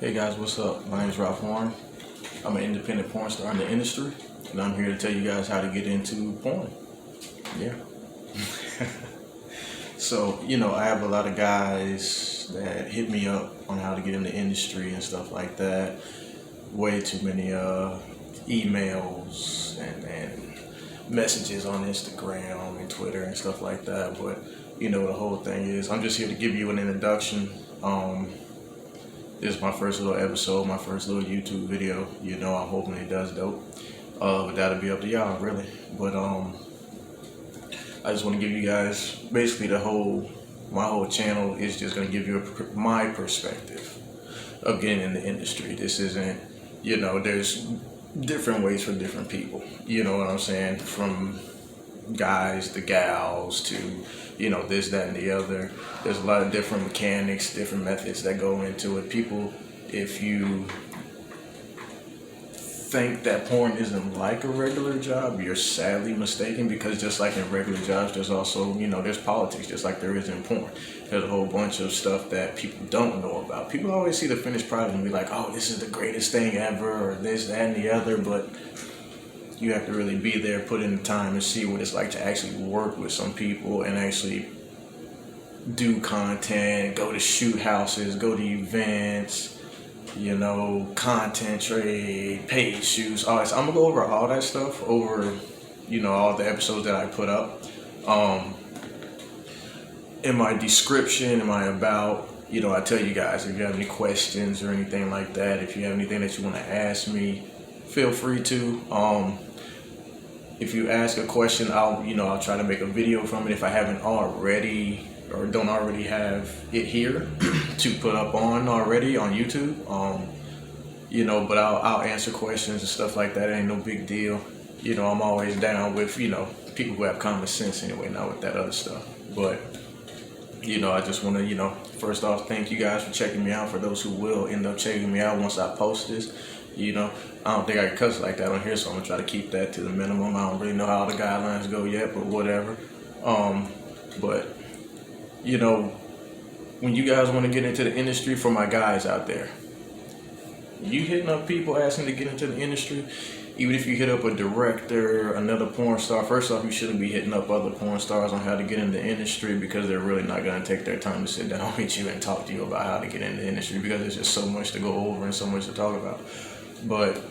Hey guys, what's up? My name is Ralph Warren. I'm an independent porn star in the industry, and I'm here to tell you guys how to get into porn. Yeah. So, I have a lot of guys that hit me up on how to get in the industry and stuff like that. Way too many emails and messages on Instagram and Twitter and stuff like that. But, the whole thing is, I'm just here to give you an introduction. This is my first little episode, my first little YouTube video. I'm hoping it does dope. But that'll be up to y'all, really. But I just want to give you guys basically my whole channel is just going to give you my perspective of getting in the industry. This isn't, there's different ways for different people. You know what I'm saying? From guys to gals to this, that, and the other. There's a lot of different mechanics, different methods that go into it. People, if you think that porn isn't like a regular job, you're sadly mistaken, because just like in regular jobs, there's also, there's politics just like there is in porn. There's a whole bunch of stuff that people don't know about. People always see the finished product and be like, oh, this is the greatest thing ever, or this, that, and the other, but you have to really be there, put in the time, and see what it's like to actually work with some people and actually do content, go to shoot houses, go to events, content trade, paid shoots, all that. So I'm gonna go over all that stuff over, all the episodes that I put up. In my description, in my about, I tell you guys, if you have any questions or anything like that, if you have anything that you want to ask me, feel free to. If you ask a question, I'll try to make a video from it if I haven't already, or don't already have it here to put up on already on YouTube. But I'll answer questions and stuff like that. It ain't no big deal. I'm always down with, people who have common sense anyway, not with that other stuff. But, I just want to, first off, thank you guys for checking me out. For those who will end up checking me out once I post this, I don't think I can cuss like that on here, so I'm gonna try to keep that to the minimum. I don't really know how the guidelines go yet, but whatever. But when you guys want to get into the industry, for my guys out there, you hitting up people asking to get into the industry, even if you hit up a director, another porn star, first off, you shouldn't be hitting up other porn stars on how to get in the industry, because they're really not going to take their time to sit down with you and talk to you about how to get in the industry, because there's just so much to go over and so much to talk about. But,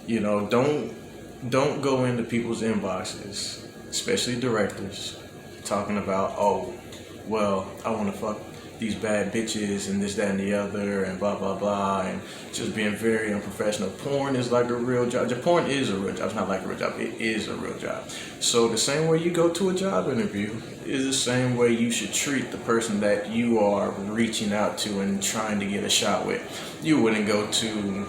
don't go into people's inboxes, especially directors, talking about, oh, well, I want to fuck these bad bitches and this, that, and the other, and blah, blah, blah, and just being very unprofessional. Porn is like a real job. Porn is a real job. It's not like a real job. It is a real job. So the same way you go to a job interview is the same way you should treat the person that you are reaching out to and trying to get a shot with. You wouldn't go to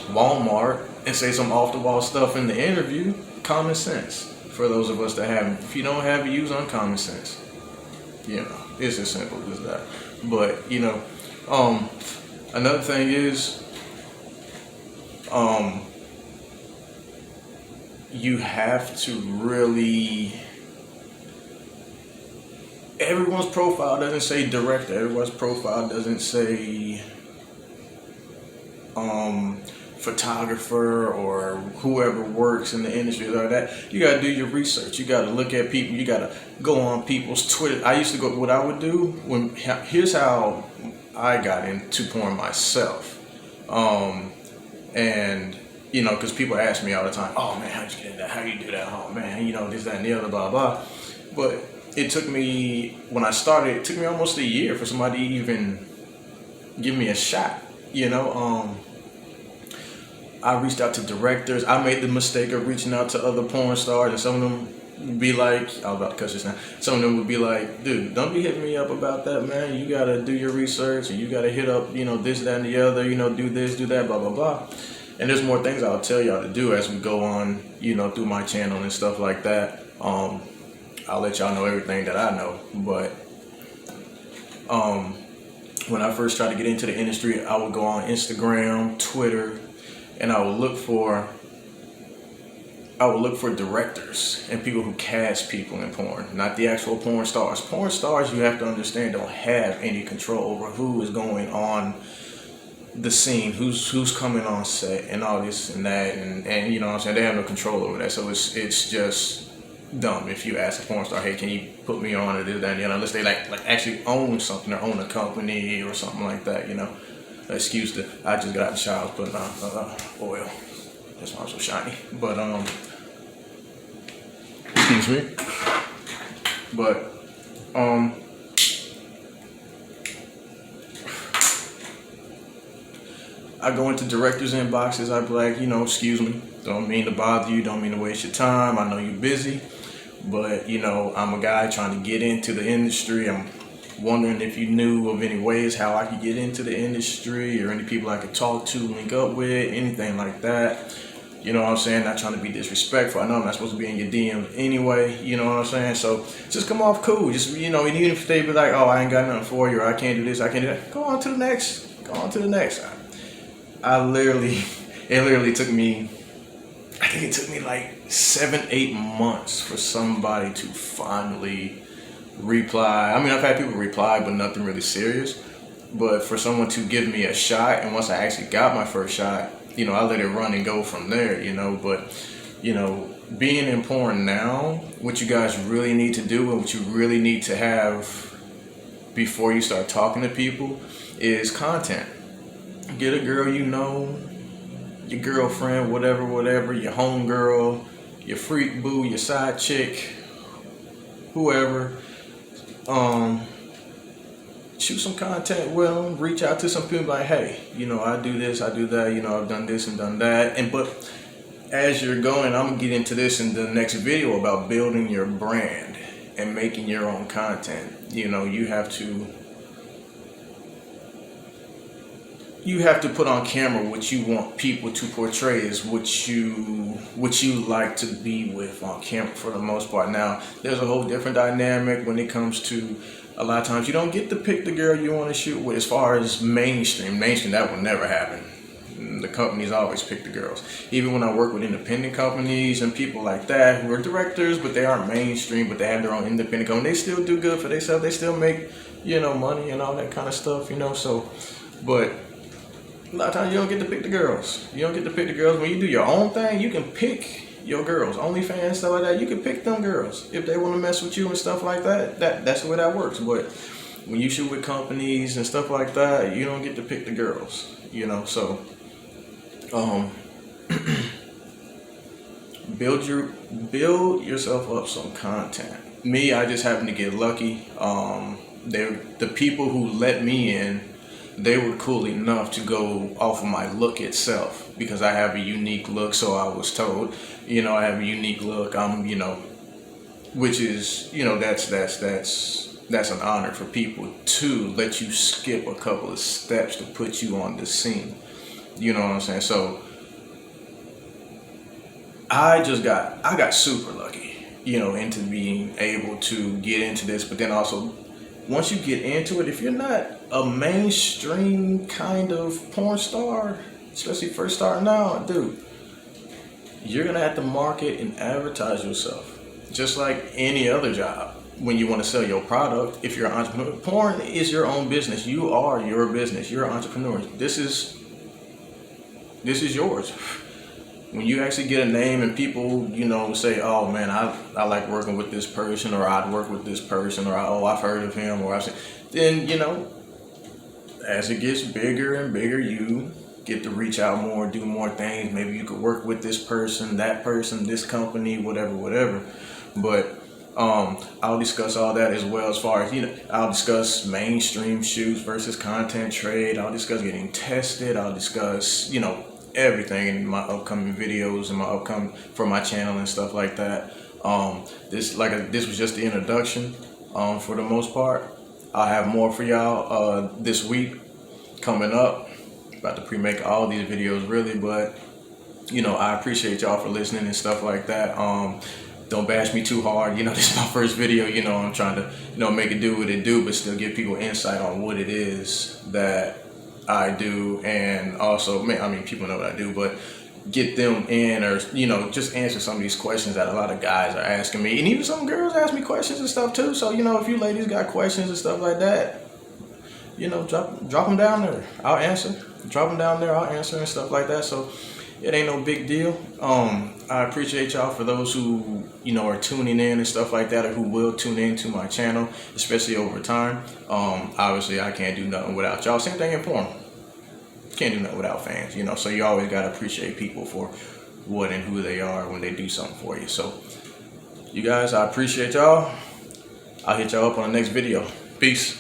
Walmart and say some off-the-wall stuff in the interview. Common sense. For those of us that haven't. If you don't have it, use common sense. It's as simple as that. But, another thing is, you have to really, everyone's profile doesn't say director, everyone's profile doesn't say, photographer or whoever works in the industry like that. You gotta do your research. You gotta look at people. You gotta go on people's Twitter. I used to go. What I would do here's how I got into porn myself. And because people ask me all the time, oh man, how'd you get into that? How you do that? Oh man, this, that, and the other, blah blah. But it took me, when I started, it took me almost a year for somebody to even give me a shot. I reached out to directors. I made the mistake of reaching out to other porn stars, and some of them would be like, I was about to cuss this now. Some of them would be like, dude, don't be hitting me up about that, man. You gotta do your research, and you gotta hit up, this, that, and the other, do this, do that, blah, blah, blah. And there's more things I'll tell y'all to do as we go on, through my channel and stuff like that. I'll let y'all know everything that I know. But when I first tried to get into the industry, I would go on Instagram, Twitter, and I would look for directors and people who cast people in porn, not the actual porn stars. Porn stars, you have to understand, don't have any control over who is going on the scene, who's coming on set, and all this and that, and you know what I'm saying, they have no control over that. So it's just dumb if you ask a porn star, hey, can you put me on, or this, that, and the other, unless they like actually own something or own a company or something like that, you know. Excuse the, I just got out of the shower putting on oil. That's why I'm so shiny. But excuse me. But I go into directors' inboxes. I be like, you know, excuse me. Don't mean to bother you. Don't mean to waste your time. I know you're busy, but you know, I'm a guy trying to get into the industry. I'm wondering if you knew of any ways how I could get into the industry, or any people I could talk to, link up with, anything like that. You know what I'm saying? Not trying to be disrespectful. I know I'm not supposed to be in your DM anyway. You know what I'm saying? So just come off cool. Just, you know, and even if they be like, oh, I ain't got nothing for you, or I can't do this, I can't do that, go on to the next. Go on to the next. I literally, it literally took me, I think it took me like 7-8 months for somebody to finally reply. I mean, I've had people reply, but nothing really serious. But for someone to give me a shot, and once I actually got my first shot, you know, I let it run and go from there, you know. But, you know, being in porn now, what you guys really need to do, and what you really need to have before you start talking to people, is content. Get a girl you know, your girlfriend, whatever, your homegirl, your freak boo, your side chick, whoever. Shoot some content with them, reach out to some people like, hey, you know, I do this, I do that, you know, I've done this and done that. And but as you're going, I'm gonna get into this in the next video about building your brand and making your own content. You know, you have to put on camera what you want people to portray as what you like to be with on camera for the most part. Now, there's a whole different dynamic when it comes to, a lot of times you don't get to pick the girl you want to shoot with. As far as mainstream, that will never happen. The companies always pick the girls. Even when I work with independent companies and people like that who are directors, but they aren't mainstream, but they have their own independent company, they still do good for themselves. They still make, you know, money and all that kind of stuff, you know. So, but a lot of times you don't get to pick the girls. You don't get to pick the girls. When you do your own thing, you can pick your girls. OnlyFans, stuff like that, you can pick them girls. If they want to mess with you and stuff like that, that's the way that works. But when you shoot with companies and stuff like that, you don't get to pick the girls, you know. So build yourself up some content. Me, I just happened to get lucky. The people who let me in, they were cool enough to go off of my look itself, because I have a unique look. So I was told, you know, I have a unique look. You know, which is, you know, that's an honor for people to let you skip a couple of steps to put you on the scene. You know what I'm saying? So I got super lucky, you know, into being able to get into this. But then also, once you get into it, if you're not a mainstream kind of porn star, especially first starting out, dude, you're gonna have to market and advertise yourself, just like any other job. When you want to sell your product, if you're an entrepreneur, porn is your own business. You are your business. You're an entrepreneur. This is yours. When you actually get a name and people, you know, say, oh man, I like working with this person, or I'd work with this person, or oh, I've heard of him, or I've seen, then, you know, as it gets bigger and bigger, you get to reach out more, do more things. Maybe you could work with this person, that person, this company, whatever. But I'll discuss all that as well, as far as, you know, I'll discuss mainstream shoots versus content trade. I'll discuss getting tested. I'll discuss, you know, everything in my upcoming videos and my upcoming for my channel and stuff like that. This was just the introduction. For the most part, I'll have more for y'all this week coming up. About to pre-make all these videos really, but you know, I appreciate y'all for listening and stuff like that. Don't bash me too hard. You know, this is my first video. You know, I'm trying to, you know, make it do what it do, but still give people insight on what it is that I do. And also, I mean, people know what I do, but get them in, or, you know, just answer some of these questions that a lot of guys are asking me. And even some girls ask me questions and stuff too. So, you know, if you ladies got questions and stuff like that, drop them down there. I'll answer. Drop them down there. I'll answer and stuff like that. So it ain't no big deal. I appreciate y'all for those who, are tuning in and stuff like that, or who will tune in to my channel, especially over time. Obviously, I can't do nothing without y'all. Same thing in porn. Can't do nothing without fans, So you always got to appreciate people for what and who they are when they do something for you. So you guys, I appreciate y'all. I'll hit y'all up on the next video. Peace.